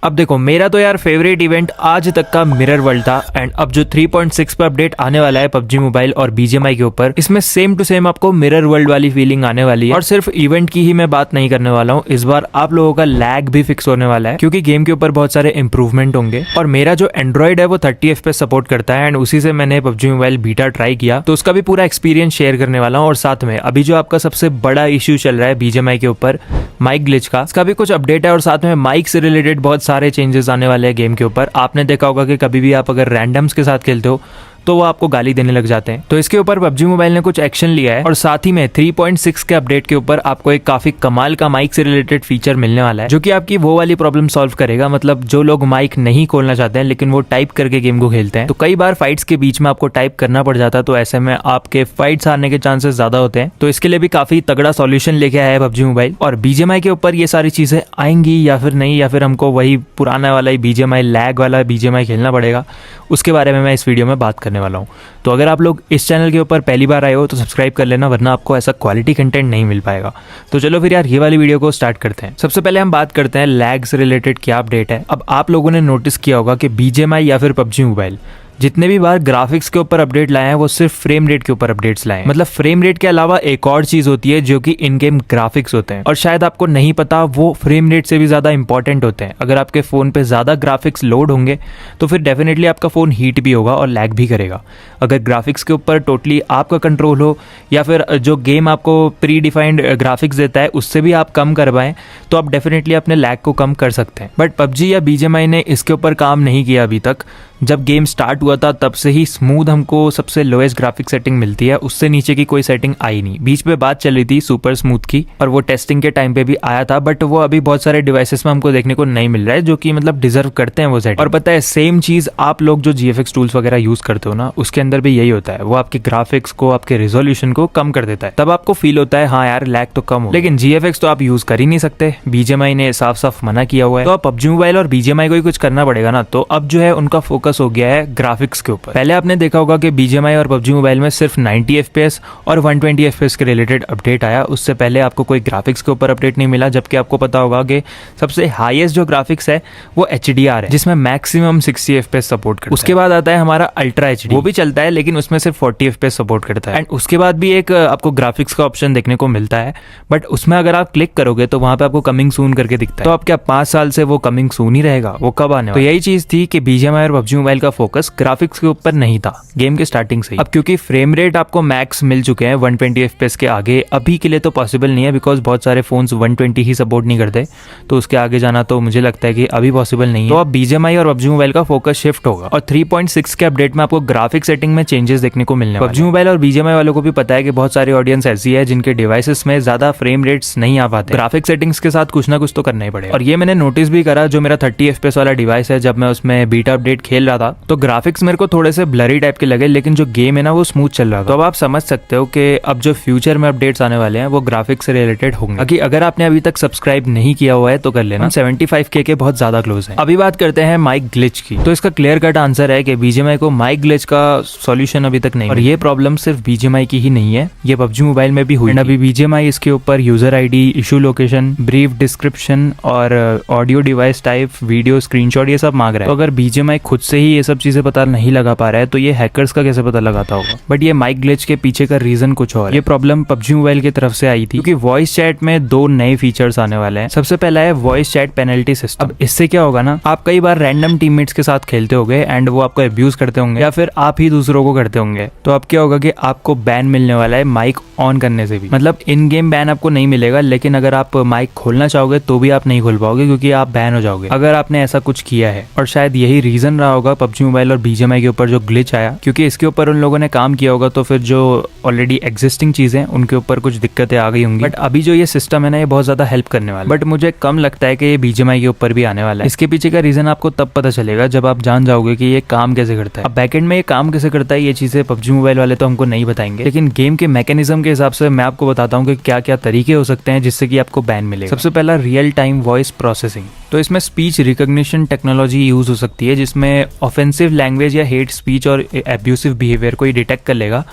अब देखो, मेरा तो यार फेवरेट इवेंट आज तक का मिरर वर्ल्ड था। एंड अब जो 3.6 पे अपडेट आने वाला है पबजी मोबाइल और बीजीएमआई के ऊपर, इसमें सेम टू सेम आपको मिरर वर्ल्ड वाली फीलिंग आने वाली है। और सिर्फ इवेंट की ही मैं बात नहीं करने वाला हूँ, इस बार आप लोगों का लैग भी फिक्स होने वाला है, क्योंकि गेम के ऊपर बहुत सारे इंप्रूवमेंट होंगे। और मेरा जो एंड्रॉइड है वो 30 FPS सपोर्ट करता है, एंड उसी से मैंने पबजी मोबाइल बीटा ट्राई किया, तो उसका भी पूरा एक्सपीरियंस शेयर करने वाला हूँ। और साथ में अभी जो आपका सबसे बड़ा इश्यू चल रहा है बीजीएमआई के ऊपर, माइक ग्लिच का, इसका भी कुछ अपडेट है। और साथ में माइक से रिलेटेड बहुत सारे चेंजेस आने वाले हैं गेम के ऊपर। आपने देखा होगा कि कभी भी आप अगर रैंडम्स के साथ खेलते हो तो वो आपको गाली देने लग जाते हैं, तो इसके ऊपर पबजी मोबाइल ने कुछ एक्शन लिया है। और साथ ही में 3.6 के अपडेट के ऊपर आपको एक काफी कमाल का माइक से रिलेटेड फीचर मिलने वाला है, जो कि आपकी वो वाली प्रॉब्लम सॉल्व करेगा। मतलब जो लोग माइक नहीं खोलना चाहते हैं लेकिन वो टाइप करके गेम को खेलते हैं, तो कई बार फाइट्स के बीच में आपको टाइप करना पड़ जाता है, तो ऐसे में आपके फाइट्स हारने के चांसेस ज्यादा होते हैं। तो इसके लिए भी काफी तगड़ा सॉल्यूशन लेके आया है पबजी मोबाइल। और बीजीएमआई के ऊपर ये सारी चीजें आएंगी या फिर नहीं, या फिर हमको वही पुराना वाला ही बीजीएमआई, लैग वाला बीजीएमआई खेलना पड़ेगा, उसके बारे में मैं इस वीडियो में बात करने वाला हूँ। तो अगर आप लोग इस चैनल के ऊपर पहली बार आए हो तो सब्सक्राइब कर लेना, वरना आपको ऐसा क्वालिटी कंटेंट नहीं मिल पाएगा। तो चलो फिर यार ये वाली वीडियो को स्टार्ट करते हैं। सबसे पहले हम बात करते हैं लैग से रिलेटेड क्या अपडेट है। अब आप लोगों ने नोटिस किया होगा कि बीजीएमआई या फिर पबजी मोबाइल जितने भी बार ग्राफिक्स के ऊपर अपडेट लाए हैं वो सिर्फ फ्रेम रेट के ऊपर अपडेट्स लाए हैं। मतलब फ्रेम रेट के अलावा एक और चीज होती है जो कि इन गेम ग्राफिक्स होते हैं, और शायद आपको नहीं पता वो फ्रेम रेट से भी ज्यादा इंपॉर्टेंट होते हैं। अगर आपके फोन पे ज्यादा ग्राफिक्स लोड होंगे तो फिर डेफिनेटली आपका फोन हीट भी होगा और लैग भी करेगा। अगर ग्राफिक्स के ऊपर टोटली आपका कंट्रोल हो, या फिर जो गेम आपको प्री डिफाइंड ग्राफिक्स देता है उससे भी आप कम करवाएं, तो आप डेफिनेटली अपने लैग को कम कर सकते हैं। बट पबजी या बीजीएमआई ने इसके ऊपर काम नहीं किया अभी तक। जब गेम स्टार्ट हुआ था तब से ही स्मूथ हमको सबसे लोएस्ट ग्राफिक सेटिंग मिलती है, उससे नीचे की कोई सेटिंग आई नहीं। बीच में बात चल रही थी सुपर स्मूथ की, और वो टेस्टिंग के टाइम पे भी आया था, बट वो अभी बहुत सारे डिवाइसेस में हमको देखने को नहीं मिल रहा है, जो कि मतलब डिजर्व करते हैं वो सेटिंग। और पता है सेम चीज आप लोग जो जीएफएक्स टूल्स वगैरह यूज करते हो ना, उसके अंदर भी यही होता है। वो आपके ग्राफिक्स को, आपके रिजोल्यूशन को कम कर देता है, तब आपको फील होता है हाँ यार लैग तो कम हो। लेकिन जीएफएक्स तो आप यूज कर ही नहीं सकते, बीजीएमआई ने साफ साफ मना किया हुआ है। तो अब पबजी मोबाइल और बीजीएमआई को ही कुछ करना पड़ेगा ना। तो अब जो है उनका फोकस हो गया है ग्राफिक्स के ऊपर। पहले आपने देखा होगा कि बीजीएमआई और पबजी मोबाइल में सिर्फ 90 FPS और 120 FPS के रिलेटेड अपडेट आया। उससे पहले आपको कोई ग्राफिक्स के ऊपर अपडेट नहीं मिला, जबकि आपको पता होगा कि सबसे हाईएस्ट जो ग्राफिक्स है वो HDR है, जिसमें मैक्सिमम 60 FPS सपोर्ट करता है। उसके बाद आता है हमारा अल्ट्रा HD, वो भी चलता है लेकिन उसमें सिर्फ 40 FPS सपोर्ट करता है। एंड उसके बाद भी एक आपको ग्राफिक्स का ऑप्शन देखने को मिलता है, बट उसमें अगर आप क्लिक करोगे तो वहां पे आपको कमिंग सून करके दिखता है। तो अब क्या 5 साल से वो कमिंग सून ही रहेगा? वो कब आने वाला? तो यही चीज थी कि बीजीएमआई और पबजी मोबाइल का फोकस ग्राफिक्स के ऊपर नहीं था गेम के स्टार्टिंग से ही। अब क्योंकि फ्रेम रेट आपको मैक्स मिल चुके हैं 120 FPS के आगे, अभी के लिए तो पॉसिबल नहीं है, बिकॉज बहुत सारे फोन्स 120 ही सपोर्ट नहीं करते, तो उसके आगे जाना तो मुझे लगता है कि अभी पॉसिबल नहीं है। तो अब बीजीएमआई और पबजी मोबाइल का फोकस शिफ्ट होगा, और 3.6 के अपडेट में आपको ग्राफिक सेटिंग में चेंजेस देखने को मिलने वाले हैं। पबजी मोबाइल और बीजीएमआई वालों को भी पता है कि बहुत सारी ऑडियंस ऐसी है जिनके डिवाइसेस में ज्यादा फ्रेम रेट्स नहीं आ पाते, ग्राफिक सेटिंग्स के साथ कुछ ना कुछ तो करना ही पड़ेगा। और ये मैंने नोटिस भी करा, जो मेरा 30 FPS वाला डिवाइस है, जब मैं उसमें बीटा अपडेट खेल रहा था तो ग्राफिक्स मेरे को थोड़े से ब्लरी टाइप के लगे, लेकिन जो गेम है ना वो स्मूथ चल रहा था। तो अब आप समझ सकते हो कि अब जो फ्यूचर में अपडेट्स आने वाले हैं वो ग्राफिक्स से रिलेटेड होंगे। बाकी अगर आपने अभी तक सब्सक्राइब नहीं किया हुआ है तो कर लेना, 75K के बहुत ज्यादा क्लोज है। अभी बात करते हैं माइक ग्लिच की। तो इसका क्लियर कट आंसर है कि बीजीएमआई को माइक ग्लिच का सॉल्यूशन अभी तक नहीं, और ये प्रॉब्लम सिर्फ बीजीएमआई की ही नहीं है, ये पबजी मोबाइल में भी हुई। अभी बीजीएमआई इसके ऊपर user ID, issue location, brief description और audio device type, video screenshot, ये सब मांग रहा है। तो अगर बीजीएमआई खुद से ही ये सब चीजें पता नहीं लगा पा रहा है तो ये हैकर्स का कैसे पता लगाता होगा? बट ये माइक ग्लिच के पीछे का रीजन कुछ और है। ये प्रॉब्लम पबजी मोबाइल की तरफ से आई थी, क्योंकि वॉइस चैट में 2 नए फीचर्स आने वाले हैं। सबसे पहला है वॉइस चैट पेनल्टी सिस्टम। अब इससे क्या होगा ना, आप कई बार रैंडम टीममेट्स के साथ खेलते होंगे एंड वो आपको अब्यूज करते होंगे, या फिर आप ही दूसरों को करते होंगे, तो अब क्या होगा कि आपको बैन मिलने वाला है माइक ऑन करने से भी। मतलब इन गेम बैन आपको नहीं मिलेगा, लेकिन अगर आप माइक खोलना चाहोगे तो भी आप नहीं खोल पाओगे, क्योंकि आप बैन हो जाओगे अगर आपने ऐसा कुछ किया है। और शायद यही रीजन रहा होगा पबजी मोबाइल और बीजीएमआई के ऊपर जो ग्लिच आया, क्योंकि इसके ऊपर उन लोगों ने काम किया होगा, तो फिर जो ऑलरेडी एग्जिस्टिंग चीजें उनके ऊपर कुछ दिक्कतें आ गई होंगी। बट अभी जो ये सिस्टम है ना, ये बहुत ज्यादा हेल्प करने वाला है। बट मुझे कम लगता है कि ये बीजीएमआई के ऊपर भी आने वाला है। इसके पीछे का रीजन आपको तब पता चलेगा जब आप जान जाओगे कि ये काम कैसे करता है। अब बैकएंड में ये काम कैसे करता है, ये चीजें पबजी मोबाइल वाले तो हमको नहीं बताएंगे, लेकिन गेम के मैकेनिज्म के हिसाब से मैं आपको बताता हूँ कि क्या क्या तरीके हो सकते हैं जिससे कि आपको बैन मिलेगा। सबसे पहला रियल टाइम वॉइस प्रोसेसिंग। तो इसमें स्पीच रिकॉग्निशन टेक्नोलॉजी यूज हो सकती है, जिसमें ऑफेंसिव लैंग्वेज या हेट स्पीच और एब्यूसिव बिहेवियर को डिटेक्ट कर लेगा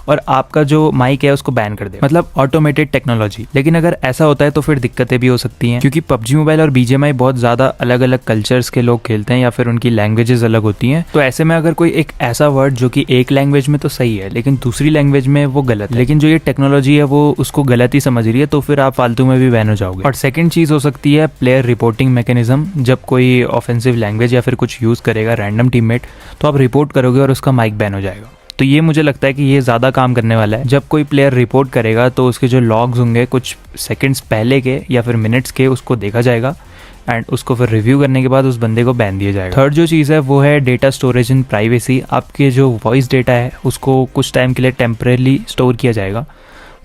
और आपका जो माइक है उसको बैन कर देगा, मतलब ऑटोमेटेड टेक्नोलॉजी। लेकिन अगर ऐसा होता है तो फिर दिक्कतें भी हो सकती हैं, क्योंकि पबजी मोबाइल और BGMI बहुत ज्यादा अलग अलग कल्चर्स के लोग खेलते हैं या फिर उनकी लैंग्वेजेस अलग होती हैं। तो ऐसे में अगर कोई एक ऐसा वर्ड जो कि एक लैंग्वेज में तो सही है लेकिन दूसरी लैंग्वेज में वो गलत है, लेकिन जो ये टेक्नोलॉजी है वो उसको गलत ही समझ रही है, तो फिर आप फालतू में भी बैन हो जाओगे। और सेकंड चीज हो सकती है प्लेयर रिपोर्टिंग मैकेनिज्म। जब कोई ऑफेंसिव लैंग्वेज या फिर कुछ यूज करेगा रैंडम टीममेट, तो आप रिपोर्ट करोगे और उसका माइक बैन हो जाएगा। तो ये मुझे लगता है कि ये ज़्यादा काम करने वाला है। जब कोई प्लेयर रिपोर्ट करेगा तो उसके जो लॉग्स होंगे कुछ सेकंड्स पहले के या फिर मिनट्स के, उसको देखा जाएगा एंड उसको फिर रिव्यू करने के बाद उस बंदे को बैन दिया जाएगा। थर्ड जो चीज़ है वो है डेटा स्टोरेज एंड प्राइवेसी। आपके जो वॉइस डेटा है उसको कुछ टाइम के लिए टेम्परेली स्टोर किया जाएगा,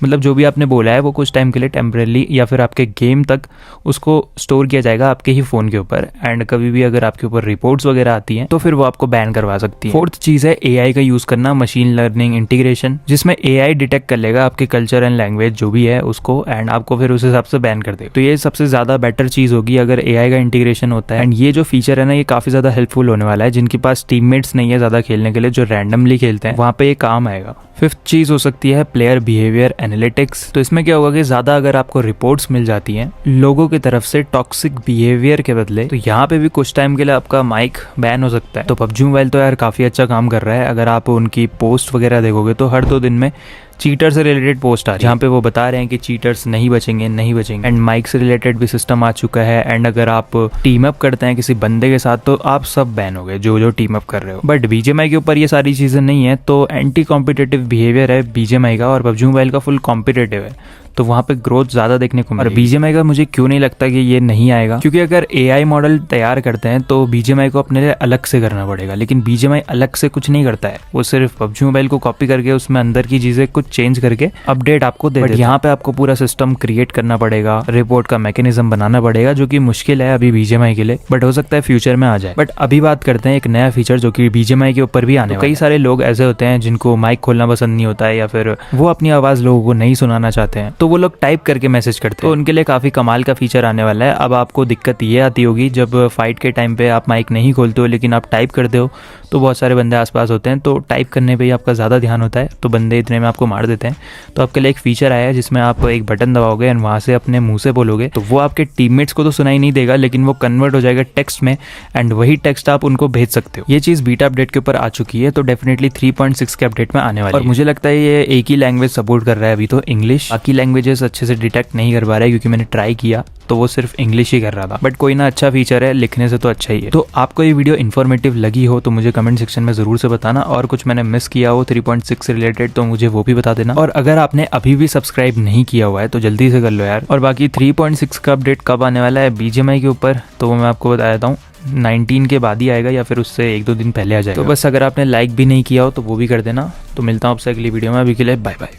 मतलब जो भी आपने बोला है वो कुछ टाइम के लिए टेम्परेली या फिर आपके गेम तक उसको स्टोर किया जाएगा आपके ही फ़ोन के ऊपर। एंड कभी भी अगर आपके ऊपर रिपोर्ट्स वगैरह आती हैं तो फिर वो आपको बैन करवा सकती है। फोर्थ चीज़ है AI का यूज़ करना, मशीन लर्निंग इंटीग्रेशन, जिसमें AI डिटेक्ट कर लेगा आपके कल्चर एंड लैंग्वेज जो भी है उसको, एंड आपको फिर उस हिसाब से बैन कर देगा। तो ये सबसे ज़्यादा बेटर चीज़ होगी अगर AI का इंटीग्रेशन होता है। एंड ये जो फीचर है ना, ये काफ़ी ज़्यादा हेल्पफुल होने वाला है जिनके पास टीममेट्स नहीं है ज़्यादा खेलने के लिए, जो रैंडमली खेलते हैं, वहाँ पे ये काम आएगा। फिफ्थ चीज़ हो सकती है प्लेयर बिहेवियर एनालिटिक्स। तो इसमें क्या होगा कि ज़्यादा अगर आपको रिपोर्ट्स मिल जाती हैं लोगों की तरफ से टॉक्सिक बिहेवियर के बदले, तो यहाँ पे भी कुछ टाइम के लिए आपका माइक बैन हो सकता है। तो पबजी मोबाइल तो यार काफ़ी अच्छा काम कर रहा है। अगर आप उनकी पोस्ट वगैरह देखोगे तो हर 2 दिन में चीटर से रिलेटेड पोस्ट आ रही है, जहाँ पे वो बता रहे हैं कि चीटर्स नहीं बचेंगे। एंड माइक से रिलेटेड भी सिस्टम आ चुका है। एंड अगर आप टीम अप करते हैं किसी बंदे के साथ तो आप सब बैन हो गए जो टीम अप कर रहे हो। बट BGMI के ऊपर ये सारी चीज़ें नहीं है, तो एंटी कॉम्पिटेटिव बिहेवियर है BGMI का और पबजी मोबाइल का फुल कॉम्पिटेटिव है, तो वहाँ पे ग्रोथ ज़्यादा देखने को मिलेगी। और BGMI का मुझे क्यों नहीं लगता कि ये नहीं आएगा, क्योंकि अगर AI मॉडल तैयार करते हैं तो BGMI को अपने लिए अलग से करना पड़ेगा, लेकिन BGMI अलग से कुछ नहीं करता है, वो सिर्फ पबजी मोबाइल को कॉपी करके उसमें अंदर की चीज़ें कुछ चेंज करके अपडेट आपको दे देता है। यहाँ पे आपको पूरा सिस्टम क्रिएट करना पड़ेगा, रिपोर्ट का मैकेनिज्म बनाना पड़ेगा, जो कि मुश्किल है अभी BGMI के लिए, बट हो सकता है फ्यूचर में आ जाए। बट अभी बात करते हैं एक नया फीचर जो कि BGMI के ऊपर भी आने वाला है। कई सारे लोग ऐसे होते हैं जिनको माइक खोलना पसंद नहीं होता है या फिर वो अपनी आवाज़ लोगों को नहीं सुनाना चाहते हैं, तो वो लोग टाइप करके मैसेज करते हैं। तो उनके लिए काफी कमाल का फीचर आने वाला है। अब आपको दिक्कत ये आती होगी जब फाइट के टाइम पे आप माइक नहीं खोलते हो लेकिन आप टाइप करते हो, तो बहुत सारे बंदे आसपास होते हैं, तो टाइप करने पे ही आपका ज़्यादा ध्यान होता है, तो बंदे इतने में आपको मार देते हैं। तो आपके लिए एक फीचर आया है जिसमें आप एक बटन दबाओगे एंड वहाँ से अपने मुंह से बोलोगे, तो वो आपके टीममेट्स को तो सुनाई नहीं देगा लेकिन वो कन्वर्ट हो जाएगा टेक्स्ट में एंड वही टेक्स्ट आप उनको भेज सकते हो। ये चीज़ बीटा अपडेट के ऊपर आ चुकी है, तो डेफिनेटली 3.6 के अपडेट में आने वाली है। और मुझे लगता है ये एक ही लैंग्वेज सपोर्ट कर रहा है अभी, तो इंग्लिश। बाकी लैंग्वेजेस अच्छे से डिटेक्ट नहीं कर पा रहा है क्योंकि मैंने ट्राई किया तो वो सिर्फ इंग्लिश ही कर रहा था, बट कोई ना, अच्छा फीचर है, लिखने से तो अच्छा ही है। तो आपको ये वीडियो इन्फॉर्मेटिव लगी हो तो मुझे कमेंट सेक्शन में जरूर से बताना, और कुछ मैंने मिस किया हो 3.6 से रिलेटेड तो मुझे वो भी बता देना। और अगर आपने अभी भी सब्सक्राइब नहीं किया हुआ है तो जल्दी से कर लो यार। और बाकी 3.6 का अपडेट कब आने वाला है BGMI के ऊपर, तो वो मैं आपको बता देता हूँ, 19 के बाद ही आएगा या फिर उससे 1-2 दिन पहले आ जाएगा। तो बस अगर आपने लाइक भी नहीं किया हो तो वो भी कर देना। तो मिलता हूँ आपसे अगली वीडियो में, अभी के लिए बाय बाय।